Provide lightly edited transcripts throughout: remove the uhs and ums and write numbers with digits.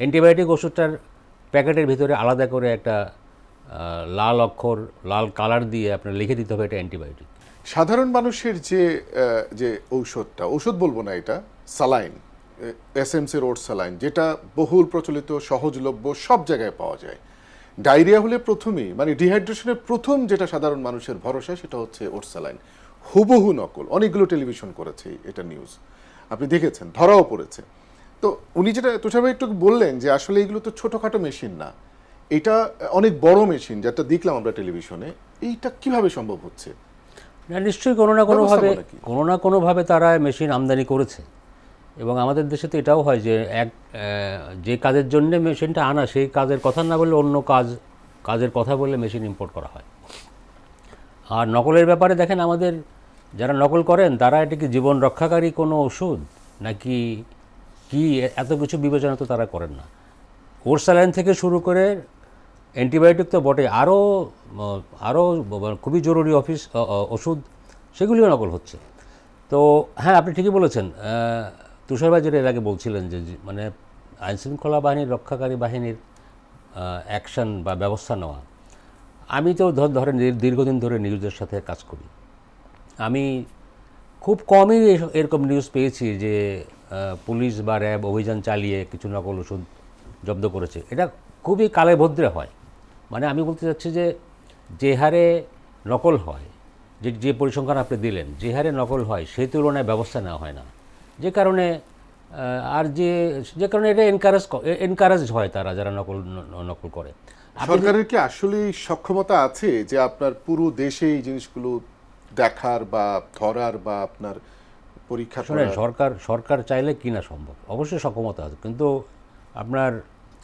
Antibiotic ওষুধটার প্যাকেটের ভিতরে আলাদা করে একটা লাল অক্ষর, লাল কালার দিয়ে আপনার লিখে দিতে হবে এটা অ্যান্টিবায়োটিক। সাধারণ মানুষের যে ঔষধটা, ওষুধ বলবো না, এটা স্যালাইন, এসএমসি রোড স্যালাইন, যেটা বহুল প্রচলিত, সহজলভ্য, সব জায়গায় পাওয়া যায়। ডায়রিয়া হলে প্রথমেই, মানে ডিহাইড্রেশনের প্রথম যেটা সাধারণ মানুষের ভরসা, সেটা হচ্ছে ওট স্যালাইন। হুবহু নকল, অনেকগুলো টেলিভিশন করেছে এটা নিউজ, আপনি দেখেছেন, ধরাও পড়েছে। তো উনি যেটা তুষার ভাই একটু বললেন যে আসলে এগুলো তো ছোটোখাটো মেশিন না, এটা অনেক বড় মেশিন, যেটা দেখলাম আমরা টেলিভিশনে। এইটা কিভাবে সম্ভব হচ্ছে? না, নিশ্চয়ই কোনো না কোনোভাবে তারা মেশিন আমদানি করেছে। এবং আমাদের দেশে তো এটাও হয় যে যে কাজের জন্য মেশিনটা আনা, সেই কাজের কথা না বললে অন্য কাজের কথা বললে মেশিন ইম্পোর্ট করা হয়। আর নকলের ব্যাপারে দেখেন, আমাদের যারা নকল করেন তারা এটা কি জীবন রক্ষাকারী কোনো ওষুধ নাকি কি, এত কিছু বিবেচনা তো তারা করেন না। ওর স্যালাইন থেকে শুরু করে অ্যান্টিবায়োটিক তো বটে, আরও খুবই জরুরি ওষুধ, সেগুলিও নকল হচ্ছে। তো হ্যাঁ, আপনি ঠিকই বলেছেন। তুষার ভাই যেটা এর আগে বলছিলেন যে মানে আইনশৃঙ্খলা বাহিনীর, রক্ষাকারী বাহিনীর অ্যাকশন বা ব্যবস্থা নেওয়া। আমি তো ধরেন দীর্ঘদিন ধরে নিউজের সাথে কাজ করি। আমি খুব কমই এরকম নিউজ পেয়েছি যে পুলিশ বা র্যাব অভিযান চালিয়ে কিছু নকল ওষুধ জব্দ করেছে। এটা খুবই কালে ভদ্রে হয়। মানে আমি বলতে চাচ্ছি যে যে হারে নকল হয়, যে পরিসংখ্যান আপনি দিলেন, যে হারে নকল হয় সেই তুলনায় ব্যবস্থা নেওয়া হয় না। যে কারণে আর যে কারণে এটা এনকারেজ হয় তারা যারা নকল করে। সরকারের কি আসলে সক্ষমতা আছে যে আপনার পুরো দেশে এই জিনিসগুলো দেখার বা ধরার বা আপনার পরীক্ষা শুনেন, করার? সরকার চাইলে কি না সম্ভব, অবশ্যই সক্ষমতা আছে, কিন্তু আপনার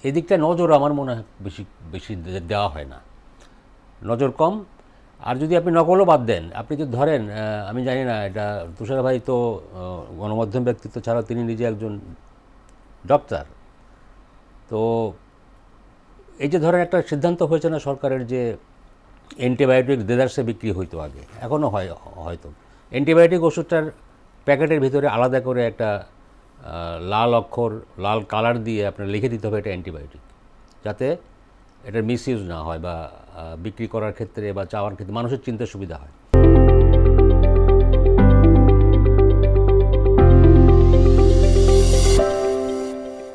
এদিকটা নজর আমার মনে হয় বেশি বেশি দেওয়া হয় না, নজর কম। আর যদি আপনি নকলও বাদ দেন, আপনি যদি ধরেন, আমি জানি না এটা, তুষার ভাই তো গণমাধ্যম ব্যক্তিত্ব ছাড়া তিনি নিজে একজন ডক্টর। তো এই যে ধরেন একটা সিদ্ধান্ত হয়েছে না সরকারের যে অ্যান্টিবায়োটিক দেদারসে বিক্রি হইতো আগে, এখনও হয় হয়তো। অ্যান্টিবায়োটিক ওষুধটার প্যাকেটের ভিতরে আলাদা করে একটা লাল অক্ষর, লাল কালার দিয়ে আপনার লিখে দিতে হবে এটা অ্যান্টিবায়োটিক, যাতে এটার মিসইউজ না হয় বা বিক্রি করার ক্ষেত্রে বা চাওয়ার ক্ষেত্রে মানুষের চিনতে সুবিধা হয়।